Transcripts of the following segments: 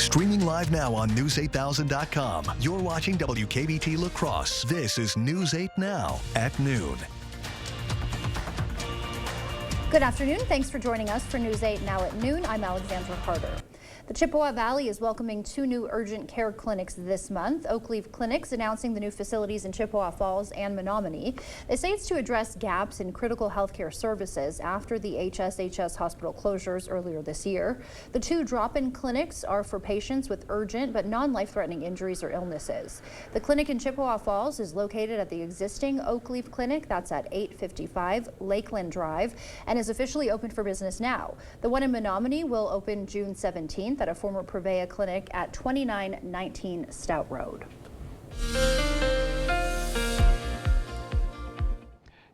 Streaming live now on News8000.com. You're watching WKBT La Crosse. This is News 8 Now at noon. Good afternoon. Thanks for joining us for News 8 Now at noon. I'm Alexandra Carter. The Chippewa Valley is welcoming 2 new urgent care clinics this month. Oakleaf Clinics announcing the new facilities in Chippewa Falls and Menominee. They say it's to address gaps in critical healthcare services after the HSHS hospital closures earlier this year. The 2 drop-in clinics are for patients with urgent but non-life-threatening injuries or illnesses. The clinic in Chippewa Falls is located at the existing Oakleaf Clinic. That's at 855 Lakeland Drive and is officially open for business now. The one in Menominee will open June 17th. At a former Prevea clinic at 2919 Stout Road.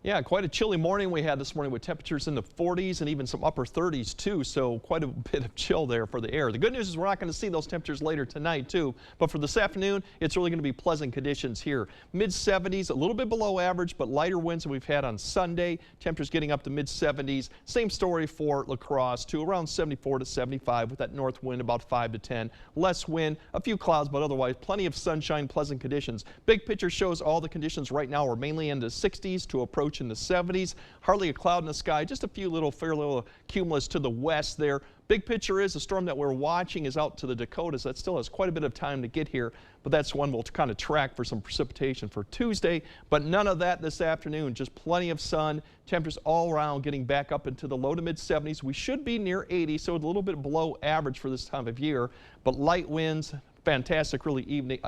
Yeah, quite a chilly morning we had this morning with temperatures in the 40s and even some upper 30s too, so quite a bit of chill there for the air. The good news is we're not going to see those temperatures later tonight too, but for this afternoon it's really going to be pleasant conditions here. Mid 70s, a little bit below average, but lighter winds than we've had on Sunday. Temperatures getting up to mid 70s. Same story for La Crosse too, around 74 to 75 with that north wind about 5 to 10. Less wind, a few clouds, but otherwise plenty of sunshine, pleasant conditions. Big picture shows all the conditions right now are mainly in the 60s to approach in the 70s. Hardly a cloud in the sky, just a few fair little cumulus to the west there. Big picture is the storm that we're watching is out to the Dakotas. That still has quite a bit of time to get here, but that's one we'll kind of track for some precipitation for Tuesday. But none of that this afternoon, just plenty of sun. Temperatures all around getting back up into the low to mid 70s. We should be near 80, so a little bit below average for this time of year, but light winds. Fantastic, really evening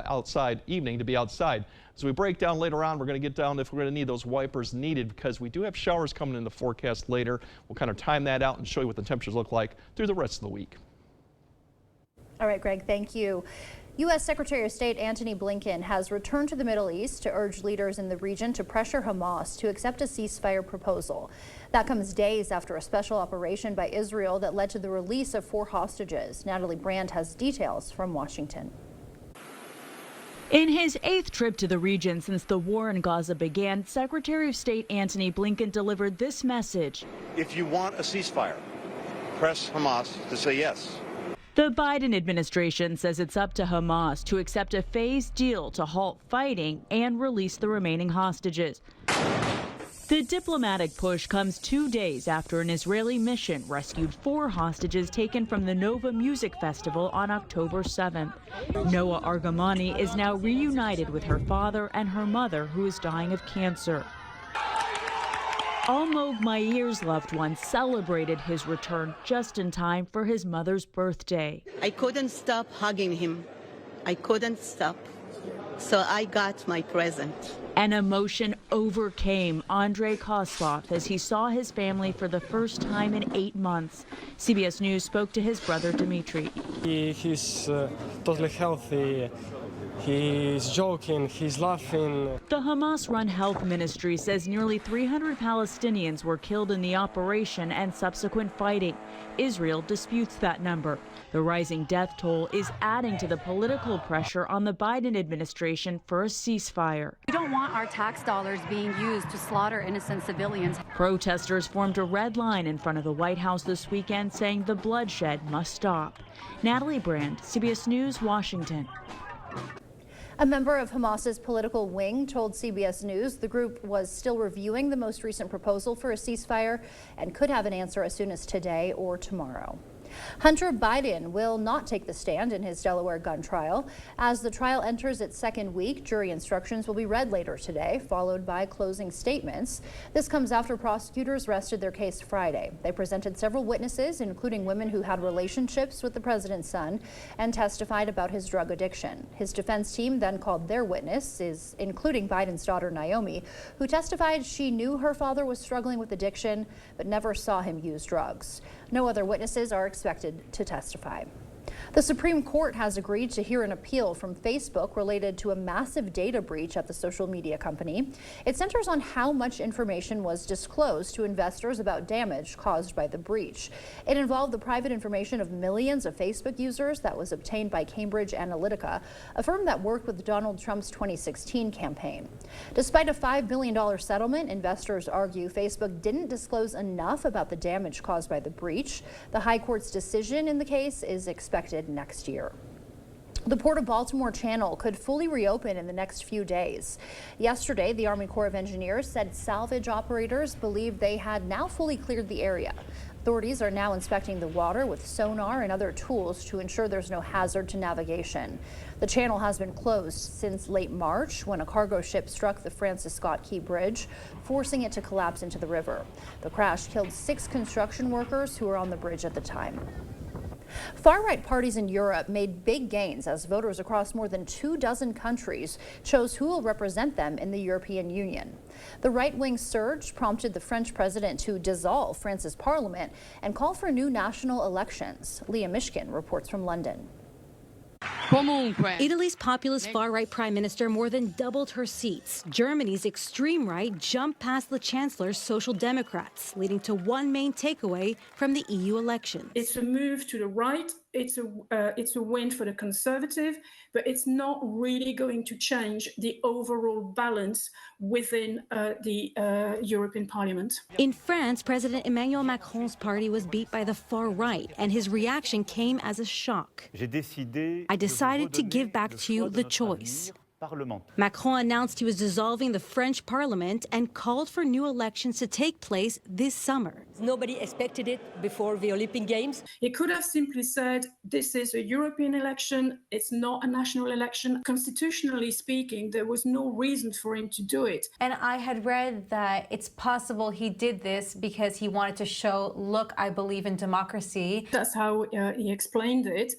to be outside. As we break down later on, we're going to get down if we're going to need those wipers needed because we do have showers coming in the forecast later. We'll kind of time that out and show you what the temperatures look like through the rest of the week. All right, Greg, thank you. U.S. Secretary of State Antony Blinken has returned to the Middle East to urge leaders in the region to pressure Hamas to accept a ceasefire proposal. That comes days after a special operation by Israel that led to the release of 4 hostages. Natalie Brand has details from Washington. In his 8th trip to the region since the war in Gaza began, Secretary of State Antony Blinken delivered this message. If you want a ceasefire, press Hamas to say yes. The Biden administration says it's up to Hamas to accept a phased deal to halt fighting and release the remaining hostages. The diplomatic push comes 2 days after an Israeli mission rescued 4 hostages taken from the Nova Music Festival on October 7th. Noah Argamani is now reunited with her father and her mother, who is dying of cancer. Almog Mair's loved one celebrated his return just in time for his mother's birthday. I couldn't stop hugging him. I couldn't stop. So I got my present. An emotion overcame Andrei Kozlov as he saw his family for the first time in 8 months. CBS News spoke to his brother Dmitry. He's totally healthy. He's joking, he's laughing. The Hamas-run health ministry says nearly 300 Palestinians were killed in the operation and subsequent fighting. Israel disputes that number. The rising death toll is adding to the political pressure on the Biden administration for a ceasefire. We don't want our tax dollars being used to slaughter innocent civilians. Protesters formed a red line in front of the White House this weekend saying the bloodshed must stop. Natalie Brand, CBS News, Washington. A member of Hamas's political wing told CBS News the group was still reviewing the most recent proposal for a ceasefire and could have an answer as soon as today or tomorrow. Hunter Biden will not take the stand in his Delaware gun trial. As the trial enters its 2nd week, jury instructions will be read later today, followed by closing statements. This comes after prosecutors rested their case Friday. They presented several witnesses, including women who had relationships with the president's son, and testified about his drug addiction. His defense team then called their witnesses, including Biden's daughter Naomi, who testified she knew her father was struggling with addiction, but never saw him use drugs. No other witnesses are expected to testify. The Supreme Court has agreed to hear an appeal from Facebook related to a massive data breach at the social media company. It centers on how much information was disclosed to investors about damage caused by the breach. It involved the private information of millions of Facebook users that was obtained by Cambridge Analytica, a firm that worked with Donald Trump's 2016 campaign. Despite a $5 billion settlement, investors argue Facebook didn't disclose enough about the damage caused by the breach. The High Court's decision in the case is expected next year. The Port of Baltimore Channel could fully reopen in the next few days. Yesterday, the Army Corps of Engineers said salvage operators believe they had now fully cleared the area. Authorities are now inspecting the water with sonar and other tools to ensure there's no hazard to navigation. The channel has been closed since late March when a cargo ship struck the Francis Scott Key Bridge, forcing it to collapse into the river. The crash killed 6 construction workers who were on the bridge at the time. Far-right parties in Europe made big gains as voters across more than 24 countries chose who will represent them in the European Union. The right-wing surge prompted the French president to dissolve France's parliament and call for new national elections. Leah Mishkin reports from London. Italy's populist far-right prime minister more than doubled her seats. Germany's extreme right jumped past the chancellor's Social Democrats, leading to one main takeaway from the EU election. It's a move to the right. It's a win for the Conservative, but it's not really going to change the overall balance within the European Parliament. In France, President Emmanuel Macron's party was beat by the far right, and his reaction came as a shock. I decided to give back to you the choice. Macron announced he was dissolving the French parliament and called for new elections to take place this summer. Nobody expected it before the Olympic Games. He could have simply said, this is a European election, it's not a national election. Constitutionally speaking, there was no reason for him to do it. And I had read that it's possible he did this because he wanted to show, look, I believe in democracy. That's how he explained it.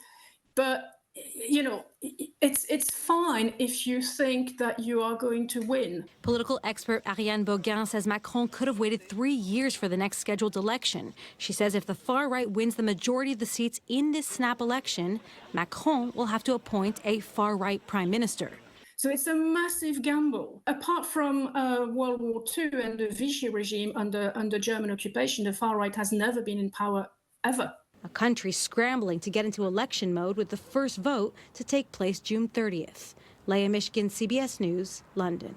But you know, it's fine if you think that you are going to win. Political expert Ariane Boguin says Macron could have waited 3 years for the next scheduled election. She says if the far right wins the majority of the seats in this snap election, Macron will have to appoint a far right prime minister. So it's a massive gamble. Apart from World War II and the Vichy regime under German occupation, the far right has never been in power ever. A country scrambling to get into election mode with the first vote to take place June 30th. Leah Mishkin, CBS News, London.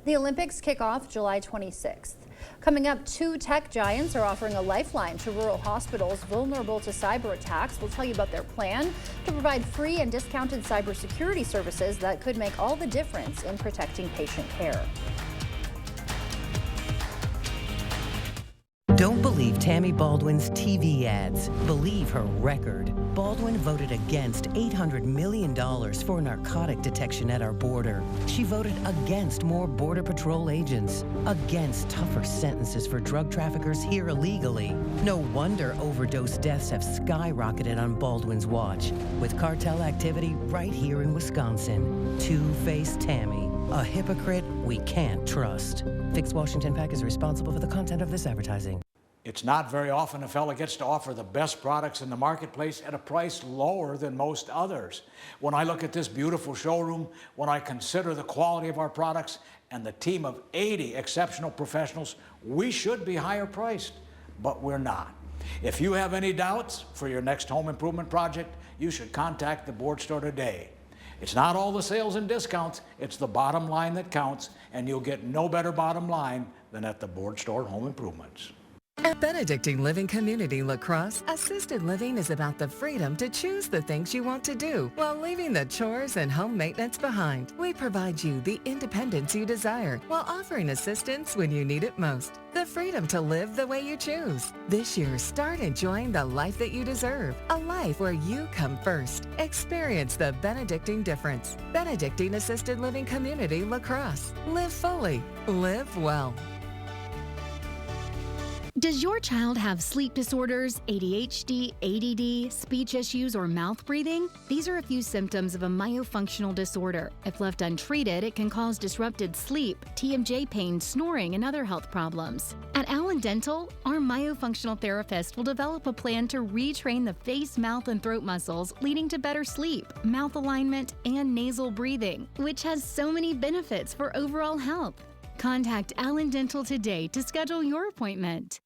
The Olympics kick off July 26th. Coming up, 2 tech giants are offering a lifeline to rural hospitals vulnerable to cyber attacks. We'll tell you about their plan to provide free and discounted cybersecurity services that could make all the difference in protecting patient care. Don't believe Tammy Baldwin's TV ads. Believe her record. Baldwin voted against $800 million for narcotic detection at our border. She voted against more Border Patrol agents, against tougher sentences for drug traffickers here illegally. No wonder overdose deaths have skyrocketed on Baldwin's watch, with cartel activity right here in Wisconsin. Two-faced Tammy, a hypocrite we can't trust. Fix Washington PAC is responsible for the content of this advertising. It's not very often a fella gets to offer the best products in the marketplace at a price lower than most others. When I look at this beautiful showroom, when I consider the quality of our products and the team of 80 exceptional professionals, we should be higher priced, but we're not. If you have any doubts for your next home improvement project, you should contact the Board Store today. It's not all the sales and discounts, it's the bottom line that counts, and you'll get no better bottom line than at the Board Store Home Improvements. At Benedictine Living Community La Crosse, assisted living is about the freedom to choose the things you want to do while leaving the chores and home maintenance behind. We provide you the independence you desire while offering assistance when you need it most. The freedom to live the way you choose. This year, start enjoying the life that you deserve. A life where you come first. Experience the Benedictine difference. Benedictine Assisted Living Community La Crosse. Live fully. Live well. Does your child have sleep disorders, ADHD, ADD, speech issues, or mouth breathing? These are a few symptoms of a myofunctional disorder. If left untreated, it can cause disrupted sleep, TMJ pain, snoring, and other health problems. At Allen Dental, our myofunctional therapist will develop a plan to retrain the face, mouth, and throat muscles, leading to better sleep, mouth alignment, and nasal breathing, which has so many benefits for overall health. Contact Allen Dental today to schedule your appointment.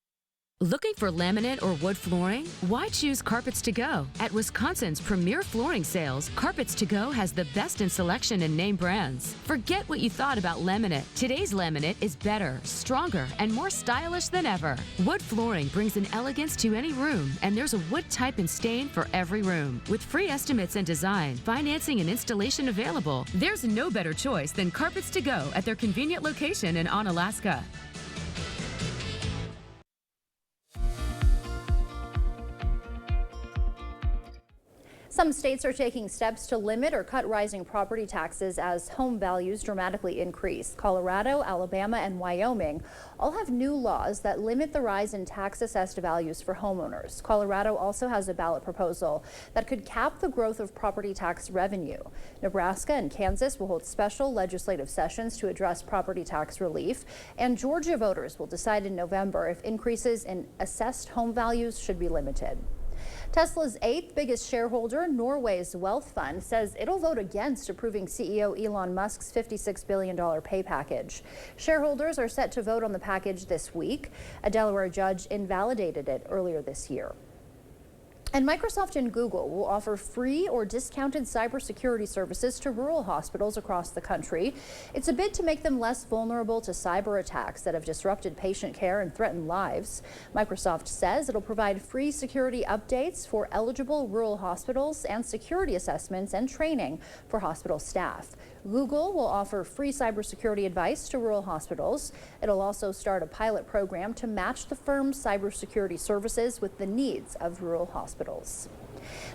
Looking for laminate or wood flooring? Why choose Carpets to Go? At Wisconsin's premier flooring sales, Carpets to Go has the best in selection and name brands. Forget what you thought about laminate. Today's laminate is better, stronger, and more stylish than ever. Wood flooring brings an elegance to any room, and there's a wood type and stain for every room. With free estimates and design, financing, and installation available, there's no better choice than Carpets to Go at their convenient location in Onalaska. Some states are taking steps to limit or cut rising property taxes as home values dramatically increase. Colorado, Alabama, and Wyoming all have new laws that limit the rise in tax assessed values for homeowners. Colorado also has a ballot proposal that could cap the growth of property tax revenue. Nebraska and Kansas will hold special legislative sessions to address property tax relief, and Georgia voters will decide in November if increases in assessed home values should be limited. Tesla's 8th biggest shareholder, Norway's Wealth Fund, says it'll vote against approving CEO Elon Musk's $56 billion pay package. Shareholders are set to vote on the package this week. A Delaware judge invalidated it earlier this year. And Microsoft and Google will offer free or discounted cybersecurity services to rural hospitals across the country. It's a bid to make them less vulnerable to cyber attacks that have disrupted patient care and threatened lives. Microsoft says it'll provide free security updates for eligible rural hospitals and security assessments and training for hospital staff. Google will offer free cybersecurity advice to rural hospitals. It'll also start a pilot program to match the firm's cybersecurity services with the needs of rural hospitals.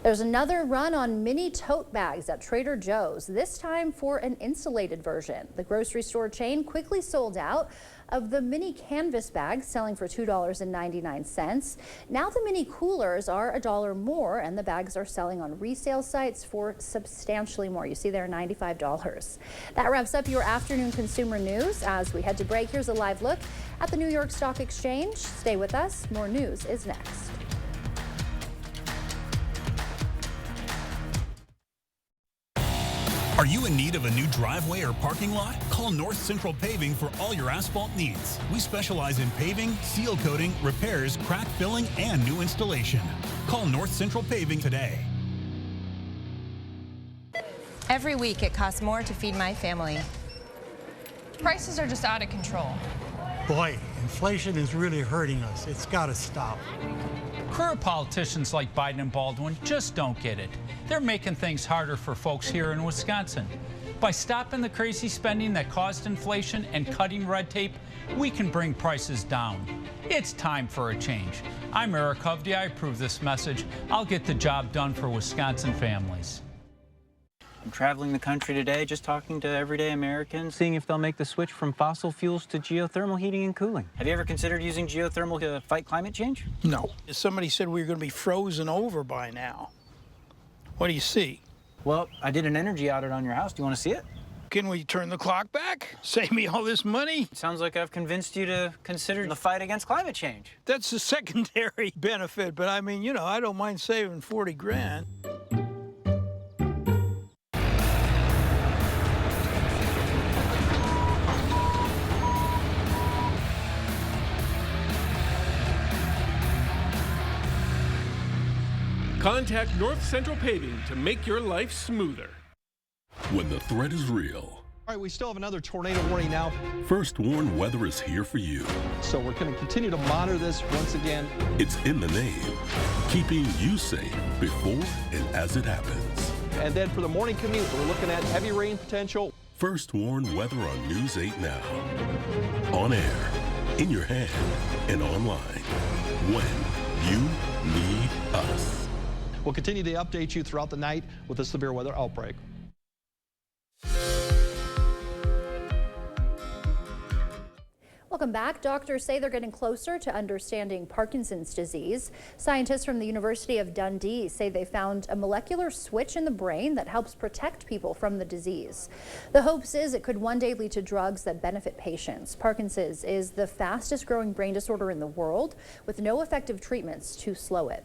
There's another run on mini tote bags at Trader Joe's, this time for an insulated version. The grocery store chain quickly sold out of the mini canvas bags, selling for $2.99. Now the mini coolers are $1 more, and the bags are selling on resale sites for substantially more. You see there, $95. That wraps up your afternoon consumer news. As we head to break, here's a live look at the New York Stock Exchange. Stay with us. More news is next. Are you in need of a new driveway or parking lot? Call North Central Paving for all your asphalt needs. We specialize in paving, seal coating, repairs, crack filling, and new installation. Call North Central Paving today. Every week it costs more to feed my family. Prices are just out of control. Boy, inflation is really hurting us. It's got to stop. Career politicians like Biden and Baldwin just don't get it. They're making things harder for folks here in Wisconsin. By stopping the crazy spending that caused inflation and cutting red tape, we can bring prices down. It's time for a change. I'm Eric Hovde. I approve this message. I'll get the job done for Wisconsin families. I'm traveling the country today, just talking to everyday Americans, seeing if they'll make the switch from fossil fuels to geothermal heating and cooling. Have you ever considered using geothermal to fight climate change? No. Somebody said we were going to be frozen over by now. What do you see? Well, I did an energy audit on your house. Do you want to see it? Can we turn the clock back? Save me all this money? It sounds like I've convinced you to consider the fight against climate change. That's a secondary benefit, but I mean, you know, I don't mind saving 40 grand. Contact North Central Paving to make your life smoother. When the threat is real. All right, we still have another tornado warning now. First Warn Weather is here for you. So we're going to continue to monitor this once again. It's in the name, keeping you safe before and as it happens. And then for the morning commute, we're looking at heavy rain potential. First Warn Weather on News 8 Now. On air, in your hand, and online. When you need us. We'll continue to update you throughout the night with a severe weather outbreak. Welcome back. Doctors say they're getting closer to understanding Parkinson's disease. Scientists from the University of Dundee say they found a molecular switch in the brain that helps protect people from the disease. The hopes is it could one day lead to drugs that benefit patients. Parkinson's is the fastest growing brain disorder in the world with no effective treatments to slow it.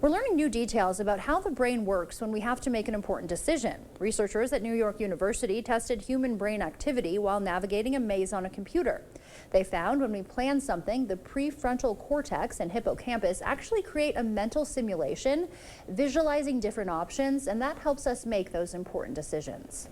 We're learning new details about how the brain works when we have to make an important decision. Researchers at New York University tested human brain activity while navigating a maze on a computer. They found when we plan something, the prefrontal cortex and hippocampus actually create a mental simulation, visualizing different options, and that helps us make those important decisions.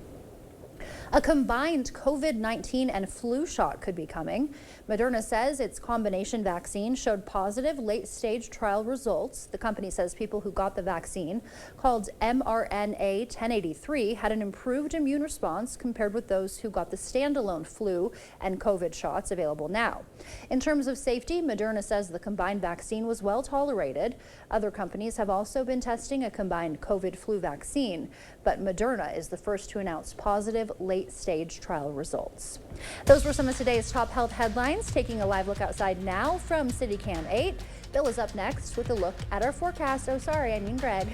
A combined COVID-19 and flu shot could be coming. Moderna says its combination vaccine showed positive late-stage trial results. The company says people who got the vaccine, called mRNA 1083, had an improved immune response compared with those who got the standalone flu and COVID shots available now. In terms of safety, Moderna says the combined vaccine was well tolerated. Other companies have also been testing a combined COVID-flu vaccine, but Moderna is the first to announce positive late-stage trial results. Those were some of today's top health headlines. Taking a live look outside now from CityCam 8. Bill is up next with a look at our forecast. Oh, sorry, I mean Greg.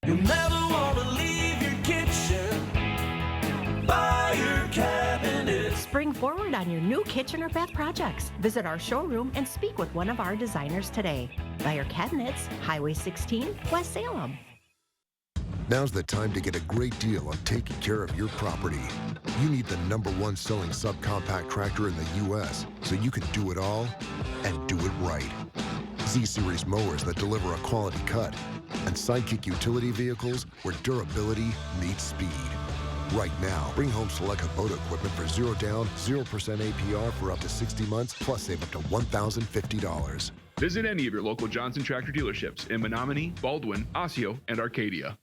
You'll never want to leave your kitchen by your cabinet. Spring forward on your new kitchen or bath projects. Visit our showroom and speak with one of our designers today. Buy your cabinets, Highway 16, West Salem. Now's the time to get a great deal on taking care of your property. You need the #1 selling subcompact tractor in the U.S. so you can do it all and do it right. Z-Series mowers that deliver a quality cut and Sidekick utility vehicles where durability meets speed. Right now, bring home select Kubota equipment for 0 down, 0% APR for up to 60 months, plus save up to $1,050. Visit any of your local Johnson Tractor dealerships in Menominee, Baldwin, Osseo, and Arcadia.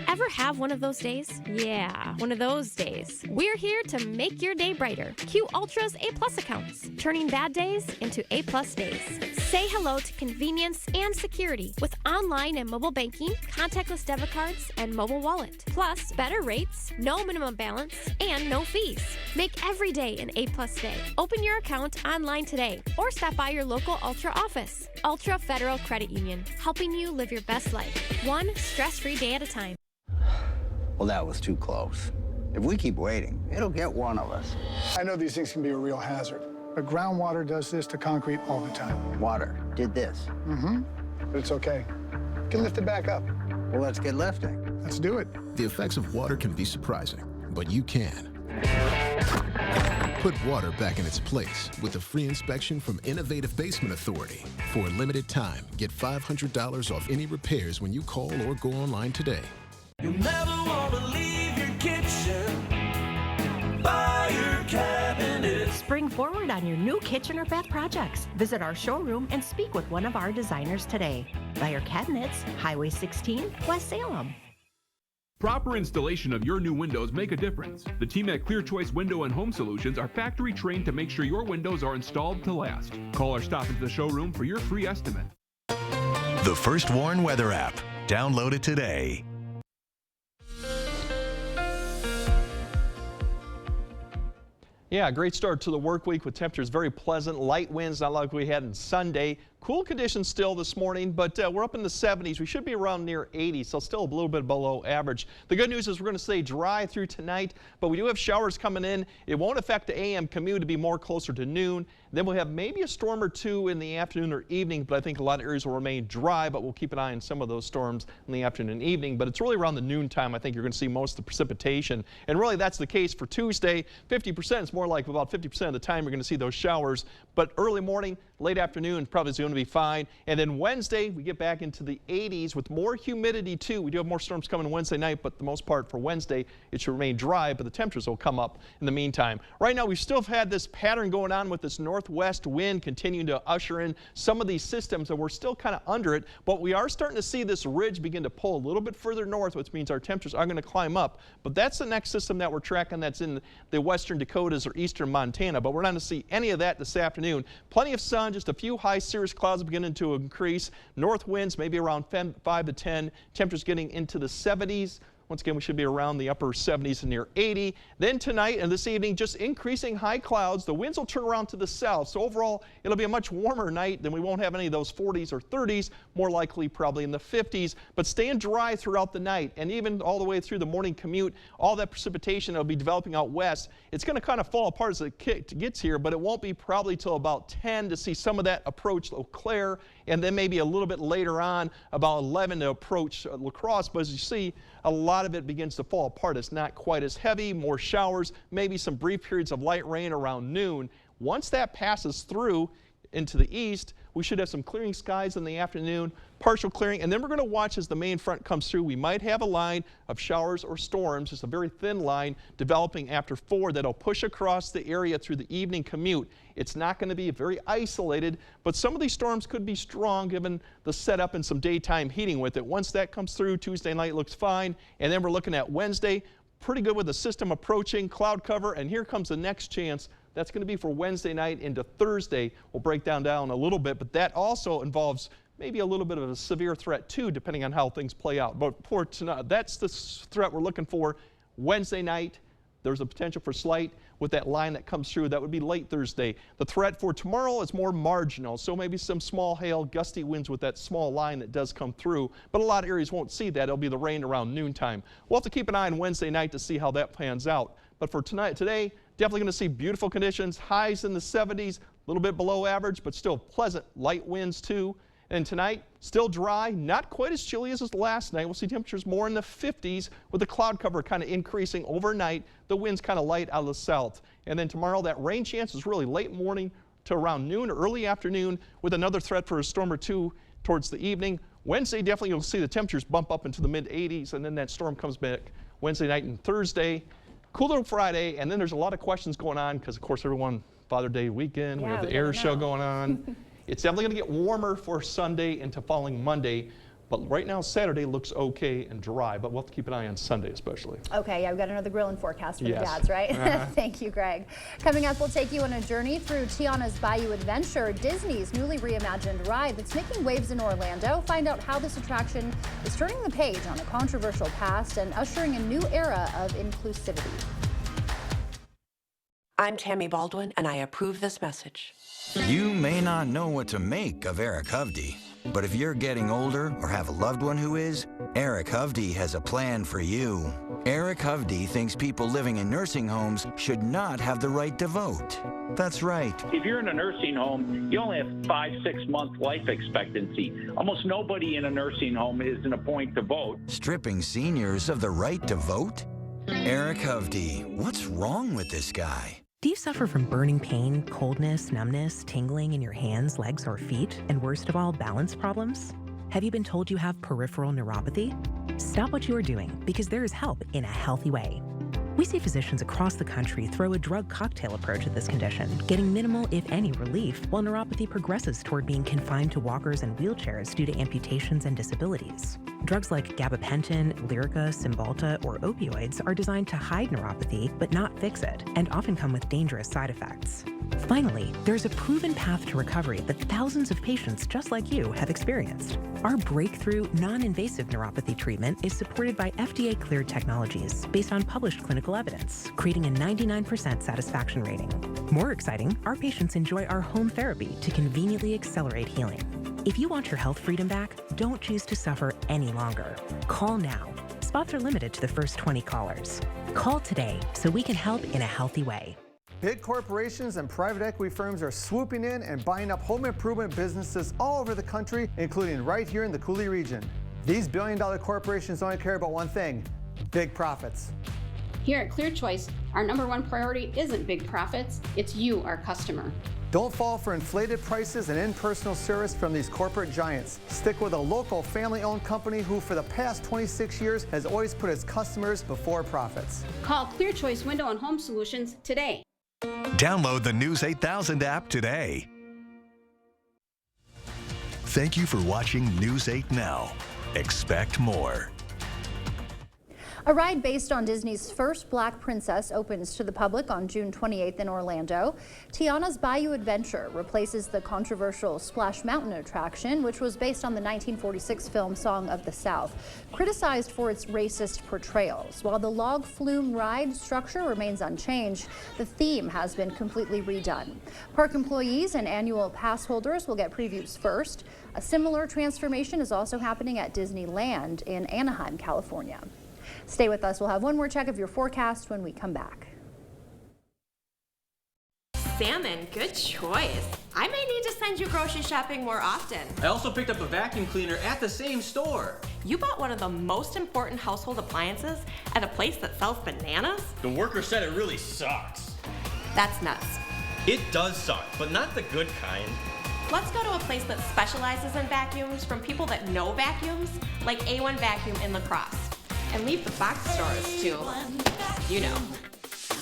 Ever have one of those days? Yeah, one of those days. We're here to make your day brighter. Q Ultra's A+ accounts, turning bad days into A+ days. Say hello to convenience and security with online and mobile banking, contactless debit cards, and mobile wallet. Plus, better rates, no minimum balance, and no fees. Make every day an A+ day. Open your account online today or stop by your local Ultra office. Ultra Federal Credit Union, helping you live your best life, one stress-free day at a time. Well, that was too close. If we keep waiting, it'll get one of us. I know these things can be a real hazard, but groundwater does this to concrete all the time. Water did this. Mm-hmm. But it's okay. You can lift it back up. Well, let's get lifting. Let's do it. The effects of water can be surprising, but you can. Put water back in its place with a free inspection from Innovative Basement Authority. For a limited time, get $500 off any repairs when you call or go online today. You'll never want to leave your kitchen by your cabinet. Spring forward on your new kitchen or bath projects. Visit our showroom and speak with one of our designers today. Buy your cabinets, Highway 16, West Salem. Proper installation of your new windows make a difference. The team at Clear Choice Window and Home Solutions are factory trained to make sure your windows are installed to last. Call or stop into the showroom for your free estimate. The First Warn Weather app. Download it today. Yeah, great start to the work week with temperatures very pleasant. Light winds, not like we had on Sunday. Cool conditions still this morning, but we're up in the 70s. We should be around near 80, so still a little bit below average. The good news is we're going to stay dry through tonight, but we do have showers coming in. It won't affect the AM commute to be more closer to noon. Then we'll have maybe a storm or two in the afternoon or evening, but I think a lot of areas will remain dry, but we'll keep an eye on some of those storms in the afternoon and evening. But it's really around the noon time I think you're going to see most of the precipitation. And really that's the case for Tuesday. 50%, it's more like about 50% of the time you're going to see those showers. But early morning, late afternoon probably is going to be fine. And then Wednesday, we get back into the 80s with more humidity too. We do have more storms coming Wednesday night, but the most part for Wednesday, it should remain dry, but the temperatures will come up in the meantime. Right now, we still have had this pattern going on with this northwest wind continuing to usher in some of these systems, and we're still kind of under it, but we are starting to see this ridge begin to pull a little bit further north, which means our temperatures are going to climb up. But that's the next system that we're tracking that's in the western Dakotas or eastern Montana, but we're not going to see any of that this afternoon. Plenty of sun, just a few high cirrus clouds beginning to increase. North winds maybe around 5 to 10. Temperatures getting into the 70s. Once again, we should be around the upper 70s and near 80. Then tonight and this evening, just increasing high clouds. The winds will turn around to the south. So overall, it'll be a much warmer night. Then we won't have any of those 40s or 30s, more likely probably in the 50s, but staying dry throughout the night and even all the way through the morning commute. All that precipitation will be developing out west. It's going to kind of fall apart as it gets here, but it won't be probably till about 10 to see some of that approach Eau Claire, and then maybe a little bit later on about 11 to approach La Crosse. But as you see, a lot of it begins to fall apart. It's not quite as heavy, more showers, maybe some brief periods of light rain around noon. Once that passes through into the east, we should have some clearing skies in the afternoon, partial clearing, and then we're going to watch as the main front comes through. We might have a line of showers or storms, just a very thin line developing after 4 that'll push across the area through the evening commute. It's not going to be very isolated, but some of these storms could be strong given the setup and some daytime heating with it. Once that comes through, Tuesday night looks fine, and then we're looking at Wednesday, pretty good with the system approaching, cloud cover, and here comes the next chance. That's going to be for Wednesday night into Thursday. We'll break down a little bit, but that also involves maybe a little bit of a severe threat too, depending on how things play out. But for tonight, that's the threat we're looking for. Wednesday night, there's a potential for slight with that line that comes through. That would be late Thursday. The threat for tomorrow is more marginal, so maybe some small hail, gusty winds with that small line that does come through, but a lot of areas won't see that. It'll be the rain around noontime. We'll have to keep an eye on Wednesday night to see how that pans out. But for today, definitely going to see beautiful conditions, highs in the 70s, a little bit below average, but still pleasant light winds too. And tonight, still dry, not quite as chilly as last night. We'll see temperatures more in the 50s with the cloud cover kind of increasing overnight. The winds kind of light out of the south. And then tomorrow, that rain chance is really late morning to around noon or early afternoon with another threat for a storm or two towards the evening. Wednesday, definitely you'll see the temperatures bump up into the mid 80s, and then that storm comes back Wednesday night and Thursday. Cooler Friday, and then there's a lot of questions going on because, of course, everyone, Father's Day weekend, we have the air show going on. It's definitely going to get warmer for Sunday into following Monday, but right now Saturday looks okay and dry, but we'll have to keep an eye on Sunday especially. Okay, yeah, we've got another grilling forecast for the Yes. dads, right? Thank you, Greg. Coming up, we'll take you on a journey through Tiana's Bayou Adventure, Disney's newly reimagined ride that's making waves in Orlando. Find out how this attraction is turning the page on a controversial past and ushering a new era of inclusivity. I'm Tammy Baldwin, and I approve this message. You may not know what to make of Eric Hovde, but if you're getting older or have a loved one who is, Eric Hovde has a plan for you. Eric Hovde thinks people living in nursing homes should not have the right to vote. That's right. If you're in a nursing home, you only have 5-6 month life expectancy. Almost nobody in a nursing home is in a point to vote. Stripping seniors of the right to vote? Eric Hovde, what's wrong with this guy? Do you suffer from burning pain, coldness, numbness, tingling in your hands, legs, or feet, and worst of all, balance problems? Have you been told you have peripheral neuropathy? Stop what you are doing because there is help in a healthy way. We see physicians across the country throw a drug cocktail approach at this condition, getting minimal, if any, relief while neuropathy progresses toward being confined to walkers and wheelchairs due to amputations and disabilities. Drugs like gabapentin, Lyrica, Cymbalta, or opioids are designed to hide neuropathy but not fix it, and often come with dangerous side effects. Finally, there's a proven path to recovery that thousands of patients just like you have experienced. Our breakthrough, non-invasive neuropathy treatment is supported by FDA-cleared technologies based on published clinical evidence, creating a 99% satisfaction rating. More exciting, our patients enjoy our home therapy to conveniently accelerate healing. If you want your health freedom back, don't choose to suffer any longer. Call now. Spots are limited to the first 20 callers. Call today so we can help in a healthy way. Big corporations and private equity firms are swooping in and buying up home improvement businesses all over the country, including right here in the Coulee region. These billion-dollar corporations only care about one thing: big profits. Here at Clear Choice, our #1 priority isn't big profits, it's you, our customer. Don't fall for inflated prices and impersonal service from these corporate giants. Stick with a local family-owned company who for the past 26 years has always put its customers before profits. Call Clear Choice Window and Home Solutions today. Download the News 8000 app today. Thank you for watching News 8 Now. Expect more. A ride based on Disney's first Black Princess opens to the public on June 28th in Orlando. Tiana's Bayou Adventure replaces the controversial Splash Mountain attraction, which was based on the 1946 film Song of the South, criticized for its racist portrayals. While the log flume ride structure remains unchanged, the theme has been completely redone. Park employees and annual pass holders will get previews first. A similar transformation is also happening at Disneyland in Anaheim, California. Stay with us. We'll have one more check of your forecast when we come back. Salmon, good choice. I may need to send you grocery shopping more often. I also picked up a vacuum cleaner at the same store. You bought one of the most important household appliances at a place that sells bananas? The worker said it really sucks. That's nuts. It does suck, but not the good kind. Let's go to a place that specializes in vacuums from people that know vacuums, like A1 Vacuum in La Crosse. And leave the box stores too. You know.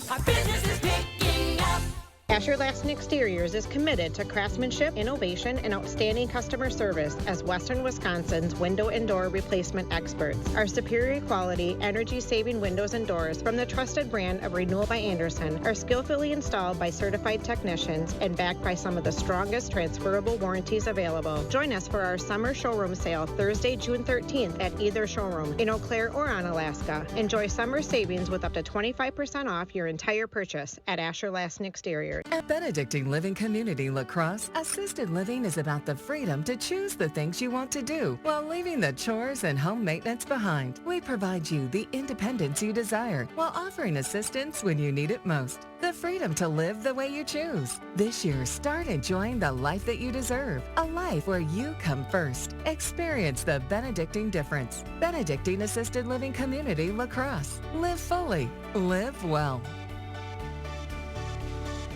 Our business is picking up. Asher Lassen Exteriors is committed to craftsmanship, innovation, and outstanding customer service as Western Wisconsin's window and door replacement experts. Our superior quality, energy-saving windows and doors from the trusted brand of Renewal by Andersen are skillfully installed by certified technicians and backed by some of the strongest transferable warranties available. Join us for our summer showroom sale Thursday, June 13th at either showroom in Eau Claire or Onalaska. Enjoy summer savings with up to 25% off your entire purchase at Asher Lassen Exteriors. At Benedictine Living Community La Crosse, assisted living is about the freedom to choose the things you want to do while leaving the chores and home maintenance behind. We provide you the independence you desire while offering assistance when you need it most. The freedom to live the way you choose. This year, start enjoying the life that you deserve. A life where you come first. Experience the Benedictine difference. Benedictine Assisted Living Community La Crosse. Live fully. Live well.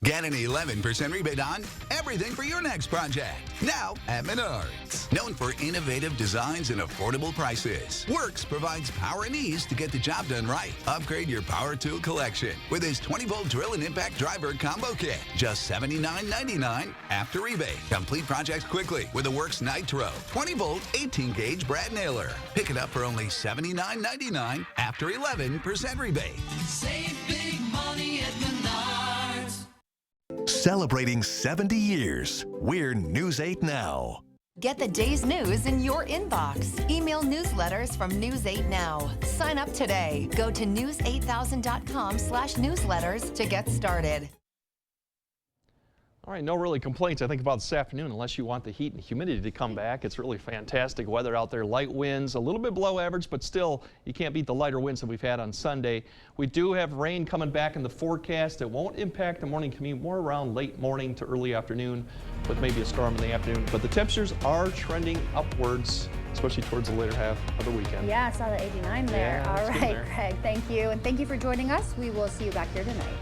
Get an 11% rebate on everything for your next project. Now at Menards. Known for innovative designs and affordable prices, Works provides power and ease to get the job done right. Upgrade your power tool collection with his 20-volt drill and impact driver combo kit. Just $79.99 after rebate. Complete projects quickly with the Works Nitro 20-volt 18-gauge Brad nailer. Pick it up for only $79.99 after 11% rebate. Save big money at Menards. Celebrating 70 years, we're News 8 Now. Get the day's news in your inbox. Email newsletters from News 8 Now. Sign up today. Go to news8000.com/newsletters to get started. All right, no really complaints, I think, about this afternoon, unless you want the heat and humidity to come back. It's really fantastic weather out there. Light winds, a little bit below average, but still, you can't beat the lighter winds that we've had on Sunday. We do have rain coming back in the forecast. It won't impact the morning commute, more around late morning to early afternoon, with maybe a storm in the afternoon. But the temperatures are trending upwards, especially towards the later half of the weekend. Yeah, I saw the 89 there. Yeah, all that's good right, there. Craig, thank you. And thank you for joining us. We will see you back here tonight.